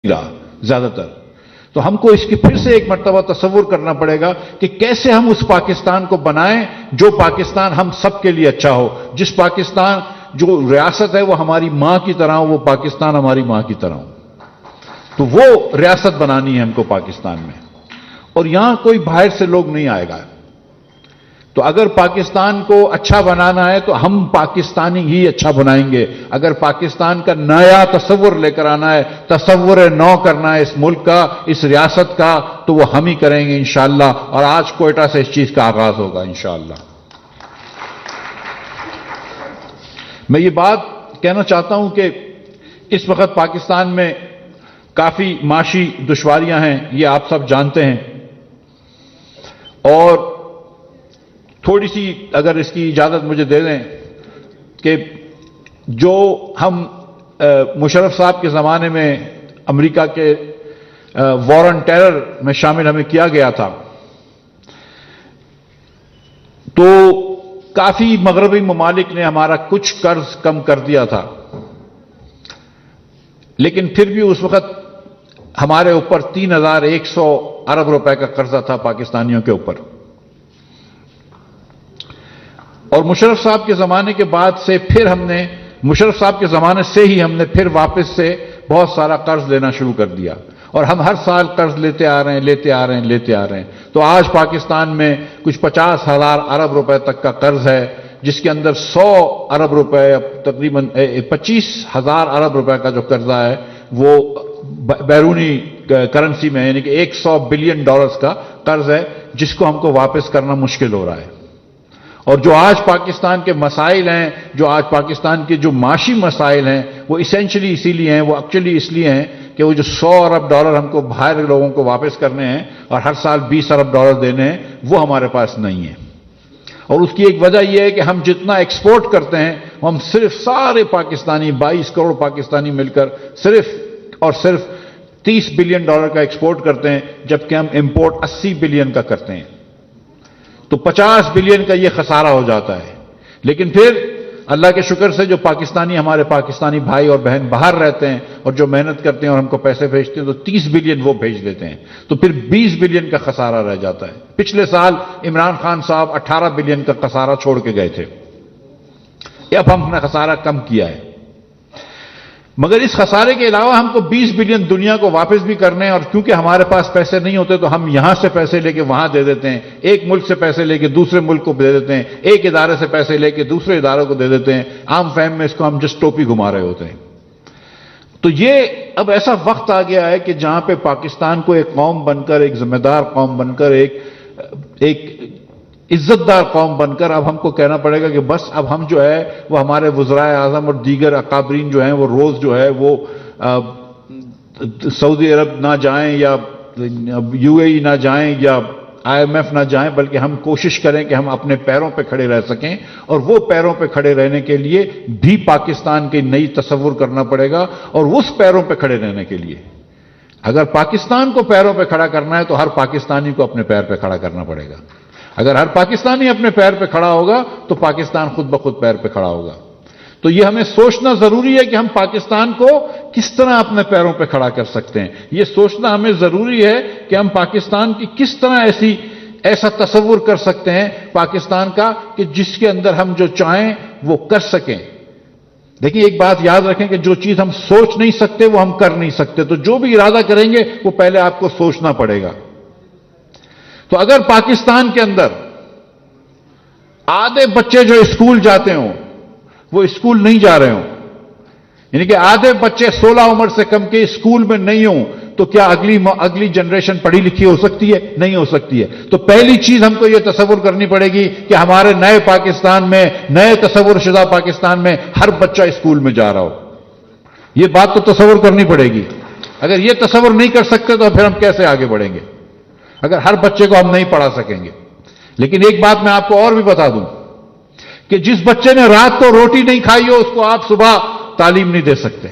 زیادہ تر. تو ہم کو اس کی پھر سے ایک مرتبہ تصور کرنا پڑے گا کہ کیسے ہم اس پاکستان کو بنائیں جو پاکستان ہم سب کے لیے اچھا ہو. جس پاکستان جو ریاست ہے وہ ہماری ماں کی طرح ہو, وہ پاکستان ہماری ماں کی طرح ہو. تو وہ ریاست بنانی ہے ہم کو پاکستان میں, اور یہاں کوئی باہر سے لوگ نہیں آئے گا. تو اگر پاکستان کو اچھا بنانا ہے تو ہم پاکستانی ہی اچھا بنائیں گے. اگر پاکستان کا نیا تصور لے کر آنا ہے, تصور نو کرنا ہے اس ملک کا, اس ریاست کا, تو وہ ہم ہی کریں گے انشاءاللہ. اور آج کوئٹہ سے اس چیز کا آغاز ہوگا انشاءاللہ. میں یہ بات کہنا چاہتا ہوں کہ اس وقت پاکستان میں کافی معاشی دشواریاں ہیں, یہ آپ سب جانتے ہیں. اور تھوڑی سی اگر اس کی اجازت مجھے دے دیں کہ جو ہم مشرف صاحب کے زمانے میں امریکہ کے وار آن ٹیرر میں شامل ہمیں کیا گیا تھا, تو کافی مغربی ممالک نے ہمارا کچھ قرض کم کر دیا تھا, لیکن پھر بھی اس وقت ہمارے اوپر 3100 ارب روپے کا قرضہ تھا پاکستانیوں کے اوپر. اور مشرف صاحب کے زمانے کے بعد سے پھر ہم نے, مشرف صاحب کے زمانے سے ہی ہم نے پھر واپس سے بہت سارا قرض لینا شروع کر دیا, اور ہم ہر سال قرض لیتے آ رہے ہیں, لیتے آ رہے ہیں, لیتے آ رہے ہیں. تو آج پاکستان میں کچھ 50,000 ارب روپے تک کا قرض ہے, جس کے اندر 100 ارب روپے, تقریباً 25,000 ارب روپے کا جو قرضہ ہے وہ بیرونی کرنسی میں, یعنی کہ $100 بلین کا قرض ہے, جس کو ہم کو واپس کرنا مشکل ہو رہا ہے. اور جو آج پاکستان کے مسائل ہیں, جو آج پاکستان کے جو معاشی مسائل ہیں, وہ اسینشلی اسی لیے ہیں, وہ ایکچولی اس لیے ہیں کہ وہ جو $100 ارب ہم کو باہر لوگوں کو واپس کرنے ہیں اور ہر سال $20 ارب دینے ہیں, وہ ہمارے پاس نہیں ہے. اور اس کی ایک وجہ یہ ہے کہ ہم جتنا ایکسپورٹ کرتے ہیں, ہم صرف سارے پاکستانی 22 کروڑ پاکستانی مل کر صرف اور صرف $30 بلین کا ایکسپورٹ کرتے ہیں, جبکہ ہم امپورٹ $80 بلین کا کرتے ہیں. تو $50 بلین کا یہ خسارہ ہو جاتا ہے. لیکن پھر اللہ کے شکر سے جو پاکستانی, ہمارے پاکستانی بھائی اور بہن باہر رہتے ہیں اور جو محنت کرتے ہیں اور ہم کو پیسے بھیجتے ہیں, تو $30 بلین وہ بھیج دیتے ہیں, تو پھر $20 بلین کا خسارہ رہ جاتا ہے. پچھلے سال عمران خان صاحب $18 بلین کا خسارہ چھوڑ کے گئے تھے. اب ہم نے خسارہ کم کیا ہے, مگر اس خسارے کے علاوہ ہم کو $20 بلین دنیا کو واپس بھی کرنے ہیں. اور کیونکہ ہمارے پاس پیسے نہیں ہوتے تو ہم یہاں سے پیسے لے کے وہاں دے دیتے ہیں, ایک ملک سے پیسے لے کے دوسرے ملک کو دے دیتے ہیں, ایک ادارے سے پیسے لے کے دوسرے اداروں کو دے دیتے ہیں. عام فہم میں اس کو ہم جسٹ ٹوپی گھما رہے ہوتے ہیں. تو یہ اب ایسا وقت آ گیا ہے کہ جہاں پہ پاکستان کو ایک قوم بن کر, ایک ذمہ دار قوم بن کر, ایک عزت دار قوم بن کر اب ہم کو کہنا پڑے گا کہ بس اب ہم جو ہے وہ ہمارے وزرائے اعظم اور دیگر اکابرین جو ہیں وہ روز جو ہے وہ سعودی عرب نہ جائیں یا UAE نہ جائیں یا IMF نہ جائیں, بلکہ ہم کوشش کریں کہ ہم اپنے پیروں پہ کھڑے رہ سکیں. اور وہ پیروں پہ کھڑے رہنے کے لیے بھی پاکستان کی نئی تصور کرنا پڑے گا. اور اس پیروں پہ کھڑے رہنے کے لیے اگر پاکستان کو پیروں پہ کھڑا کرنا ہے تو ہر پاکستانی کو اپنے پیر پہ کھڑا کرنا پڑے گا. اگر ہر پاکستانی اپنے پیر پہ کھڑا ہوگا تو پاکستان خود بخود پیر پہ کھڑا ہوگا. تو یہ ہمیں سوچنا ضروری ہے کہ ہم پاکستان کو کس طرح اپنے پیروں پہ کھڑا کر سکتے ہیں. یہ سوچنا ہمیں ضروری ہے کہ ہم پاکستان کی کس طرح ایسا تصور کر سکتے ہیں پاکستان کا کہ جس کے اندر ہم جو چاہیں وہ کر سکیں. دیکھیں ایک بات یاد رکھیں کہ جو چیز ہم سوچ نہیں سکتے وہ ہم کر نہیں سکتے. تو جو بھی ارادہ کریں گے وہ پہلے آپ کو سوچنا پڑے گا. تو اگر پاکستان کے اندر آدھے بچے جو اسکول جاتے ہوں وہ اسکول نہیں جا رہے ہوں, یعنی کہ آدھے بچے 16 عمر سے کم کے اسکول میں نہیں ہوں, تو کیا اگلی جنریشن پڑھی لکھی ہو سکتی ہے؟ نہیں ہو سکتی ہے. تو پہلی چیز ہم کو یہ تصور کرنی پڑے گی کہ ہمارے نئے پاکستان میں, نئے تصور شدہ پاکستان میں ہر بچہ اسکول میں جا رہا ہو. یہ بات تو تصور کرنی پڑے گی. اگر یہ تصور نہیں کر سکتے تو پھر ہم کیسے آگے بڑھیں گے اگر ہر بچے کو ہم نہیں پڑھا سکیں گے. لیکن ایک بات میں آپ کو اور بھی بتا دوں کہ جس بچے نے رات کو روٹی نہیں کھائی ہو اس کو آپ صبح تعلیم نہیں دے سکتے.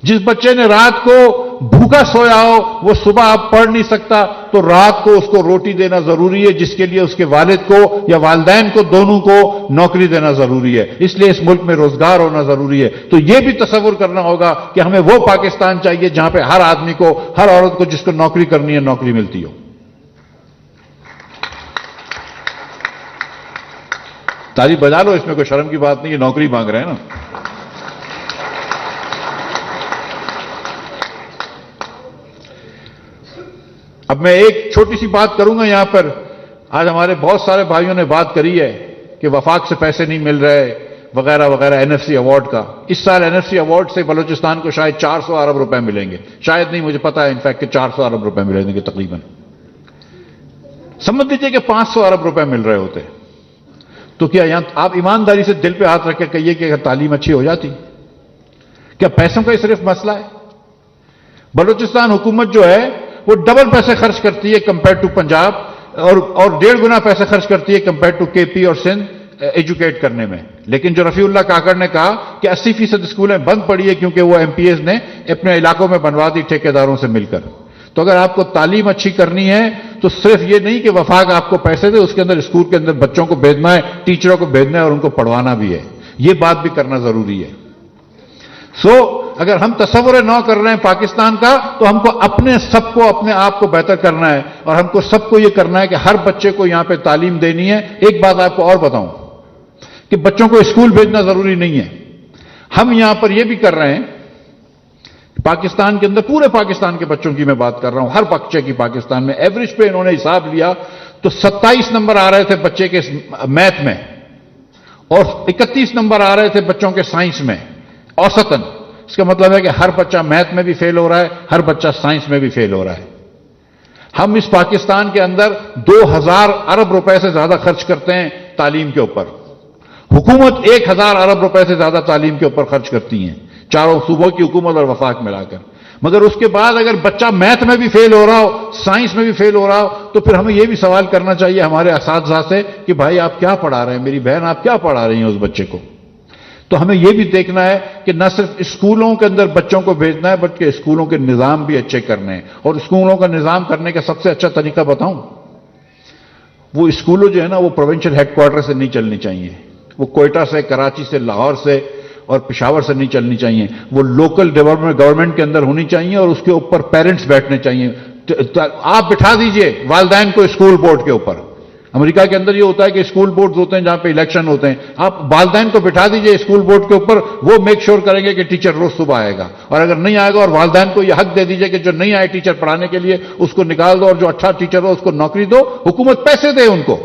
جس بچے نے رات کو بھوکا سویا ہو، وہ صبح آپ پڑھ نہیں سکتا، تو رات کو اس کو روٹی دینا ضروری ہے، جس کے لیے اس کے والد کو یا والدین کو دونوں کو نوکری دینا ضروری ہے۔ اس لیے اس ملک میں روزگار ہونا ضروری ہے۔ تو یہ بھی تصور کرنا ہوگا کہ ہمیں وہ پاکستان چاہیے جہاں پہ ہر آدمی کو، ہر عورت کو جس کو نوکری کرنی ہے نوکری ملتی ہو۔ تالی بجا لو، اس میں کوئی شرم کی بات نہیں ہے، نوکری مانگ رہے ہیں نا۔ اب میں ایک چھوٹی سی بات کروں گا یہاں پر۔ آج ہمارے بہت سارے بھائیوں نے بات کری ہے کہ وفاق سے پیسے نہیں مل رہے وغیرہ وغیرہ، این ایف سی ایوارڈ کا۔ اس سال این ایف سی ایوارڈ سے بلوچستان کو شاید 400 ارب روپے ملیں گے، شاید نہیں، مجھے پتا ہے انفیکٹ کہ 400 ارب روپے ملیں گے تقریباً۔ سمجھ لیجیے کہ 500 ارب روپے مل رہے ہوتے تو کیا یہاں آپ ایمانداری سے دل پہ ہاتھ رکھ کے کہیے کہ اگر تعلیم اچھی ہو جاتی؟ کیا پیسوں کا ہی صرف مسئلہ ہے؟ بلوچستان حکومت جو ہے وہ ڈبل پیسے خرچ کرتی ہے کمپیئر ٹو پنجاب، اور 1.5 گنا پیسے خرچ کرتی ہے کمپیئر ٹو کے پی اور سندھ ایجوکیٹ کرنے میں۔ لیکن جو رفیع اللہ کاکڑ نے کہا کہ 80% اسکولیں بند پڑی ہے کیونکہ وہ ایم پی ایز نے اپنے علاقوں میں بنوا دی ٹھیکیداروں سے مل کر۔ تو اگر آپ کو تعلیم اچھی کرنی ہے تو صرف یہ نہیں کہ وفاق آپ کو پیسے دے، اس کے اندر اسکول کے اندر بچوں کو بھیجنا ہے، ٹیچروں کو بھیجنا ہے اور ان کو پڑھوانا بھی ہے۔ یہ بات بھی کرنا ضروری ہے۔ اگر ہم تصور نو کر رہے ہیں پاکستان کا، تو ہم کو سب کو اپنے آپ کو بہتر کرنا ہے، اور ہم کو سب کو یہ کرنا ہے کہ ہر بچے کو یہاں پہ تعلیم دینی ہے۔ ایک بات آپ کو اور بتاؤں کہ بچوں کو اسکول بھیجنا ضروری نہیں ہے۔ ہم یہاں پر یہ بھی کر رہے ہیں، پاکستان کے اندر پورے پاکستان کے بچوں کی میں بات کر رہا ہوں، ہر بچے کی پاکستان میں ایوریج پہ انہوں نے حساب لیا تو 27 نمبر آ رہے تھے بچے کے میتھ میں، اور 31 نمبر آ رہے تھے بچوں کے سائنس میں اوسطاً۔ اس کا مطلب ہے کہ ہر بچہ میتھ میں بھی فیل ہو رہا ہے، ہر بچہ سائنس میں بھی فیل ہو رہا ہے۔ ہم اس پاکستان کے اندر 2000 ارب روپے سے زیادہ خرچ کرتے ہیں تعلیم کے اوپر۔ حکومت 1000 ارب روپے سے زیادہ تعلیم کے اوپر خرچ کرتی ہیں، چاروں صوبوں کی حکومت اور وفاق ملا کر۔ مگر اس کے بعد اگر بچہ میتھ میں بھی فیل ہو رہا ہو، سائنس میں بھی فیل ہو رہا ہو، تو پھر ہمیں یہ بھی سوال کرنا چاہیے ہمارے اساتذہ سے کہ بھائی آپ کیا پڑھا رہے ہیں، میری بہن آپ کیا پڑھا رہی ہیں اس بچے کو۔ تو ہمیں یہ بھی دیکھنا ہے کہ نہ صرف اسکولوں کے اندر بچوں کو بھیجنا ہے بلکہ اسکولوں کے نظام بھی اچھے کرنے ہیں۔ اور اسکولوں کا نظام کرنے کا سب سے اچھا طریقہ بتاؤں، وہ اسکولوں جو ہے نا وہ پروونشل ہیڈ کوارٹر سے نہیں چلنی چاہیے، وہ کوئٹہ سے، کراچی سے، لاہور سے اور پشاور سے نہیں چلنی چاہیے، وہ لوکل ڈیولپمنٹ گورنمنٹ کے اندر ہونی چاہیے، اور اس کے اوپر پیرنٹس بیٹھنے چاہیے۔ آپ بٹھا دیجئے والدین کو اسکول بورڈ کے اوپر۔ امریکہ کے اندر یہ ہوتا ہے کہ اسکول بورڈز ہوتے ہیں جہاں پہ الیکشن ہوتے ہیں، آپ والدین کو بٹھا دیجئے اسکول بورڈ کے اوپر، وہ میک شور کریں گے کہ ٹیچر روز صبح آئے گا، اور اگر نہیں آئے گا اور والدین کو یہ حق دے دیجئے کہ جو نہیں آئے ٹیچر پڑھانے کے لیے اس کو نکال دو، اور جو اچھا ٹیچر ہو اس کو نوکری دو، حکومت پیسے دے ان کو،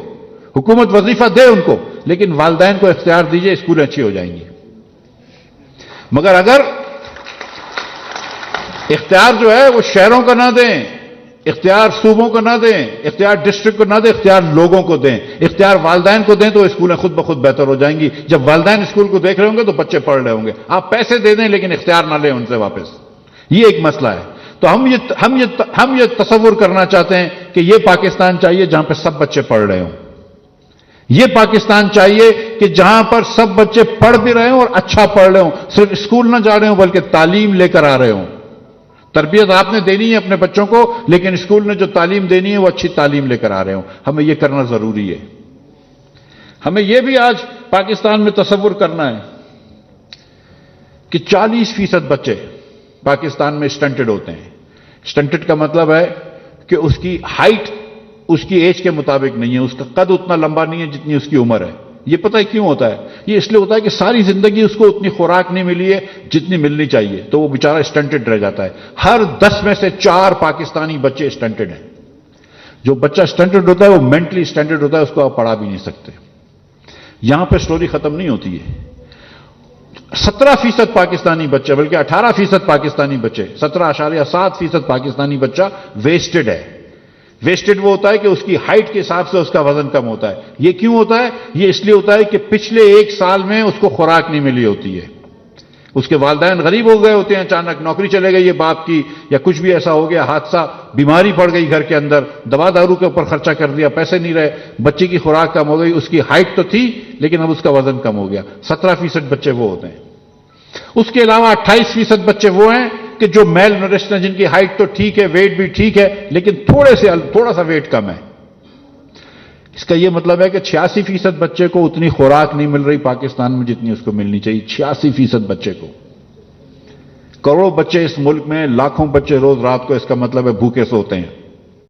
حکومت وظیفہ دے ان کو، لیکن والدین کو اختیار دیجئے، اسکولیں اچھی ہو جائیں گی۔ مگر اگر اختیار جو ہے وہ شہروں کا نہ دیں، اختیار صوبوں کو نہ دیں، اختیار ڈسٹرکٹ کو نہ دیں، اختیار لوگوں کو دیں، اختیار والدین کو دیں، تو اسکولیں خود بخود بہتر ہو جائیں گی۔ جب والدین اسکول کو دیکھ رہے ہوں گے تو بچے پڑھ رہے ہوں گے۔ آپ پیسے دے دیں لیکن اختیار نہ لیں ان سے واپس، یہ ایک مسئلہ ہے۔ تو ہم یہ تصور کرنا چاہتے ہیں کہ یہ پاکستان چاہیے جہاں پہ سب بچے پڑھ رہے ہوں، یہ پاکستان چاہیے کہ جہاں پر سب بچے پڑھ بھی رہے ہوں اور اچھا پڑھ رہے ہوں، صرف اسکول نہ جا رہے ہوں بلکہ تعلیم لے کر آ رہے ہوں۔ تربیت آپ نے دینی ہے اپنے بچوں کو، لیکن اسکول نے جو تعلیم دینی ہے وہ اچھی تعلیم لے کر آ رہے ہوں۔ ہمیں یہ کرنا ضروری ہے۔ ہمیں یہ بھی آج پاکستان میں تصور کرنا ہے کہ 40% بچے پاکستان میں اسٹنٹڈ ہوتے ہیں۔ اسٹنٹڈ کا مطلب ہے کہ اس کی ہائٹ اس کی ایج کے مطابق نہیں ہے، اس کا قد اتنا لمبا نہیں ہے جتنی اس کی عمر ہے۔ یہ پتہ ہے کیوں ہوتا ہے؟ یہ اس لیے ہوتا ہے کہ ساری زندگی اس کو اتنی خوراک نہیں ملی ہے جتنی ملنی چاہیے، تو وہ بیچارہ اسٹنٹڈ رہ جاتا ہے۔ ہر 10 میں سے 4 پاکستانی بچے اسٹنٹڈ ہیں۔ جو بچہ اسٹنٹڈ ہوتا ہے وہ مینٹلی اسٹنٹڈ ہوتا ہے، اس کو آپ پڑھا بھی نہیں سکتے۔ یہاں پہ سٹوری ختم نہیں ہوتی ہے۔ 17% پاکستانی بچے، بلکہ 18% پاکستانی بچے، 17.7% پاکستانی بچہ ویسٹڈ ہے۔ ویسٹڈ وہ ہوتا ہے کہ اس کی ہائٹ کے حساب سے اس کا وزن کم ہوتا ہے۔ یہ کیوں ہوتا ہے؟ یہ اس لیے ہوتا ہے کہ پچھلے 1 سال میں اس کو خوراک نہیں ملی ہوتی ہے، اس کے والدین غریب ہو گئے ہوتے ہیں، اچانک نوکری چلے گئی ہے باپ کی، یا کچھ بھی ایسا ہو گیا، حادثہ، بیماری پڑ گئی گھر کے اندر، دوا دارو کے اوپر خرچہ کر دیا، پیسے نہیں رہے، بچے کی خوراک کم ہو گئی، اس کی ہائٹ تو تھی لیکن اب اس کا وزن کم ہو گیا۔ 17% بچے وہ ہوتے ہیں۔ اس کے علاوہ 28% بچے وہ ہیں کہ جو میل نورشن ہیں، جن کی ہائٹ تو ٹھیک ہے، ویٹ بھی ٹھیک ہے، لیکن تھوڑا سا ویٹ کم ہے. اس کا یہ مطلب ہے کہ 86% بچے کو اتنی خوراک نہیں مل رہی پاکستان میں جتنی اس کو ملنی چاہیے. 86% بچے کو. کروڑوں بچے اس ملک میں، لاکھوں بچے روز رات کو اس کا مطلب ہے بھوکے سوتے ہیں.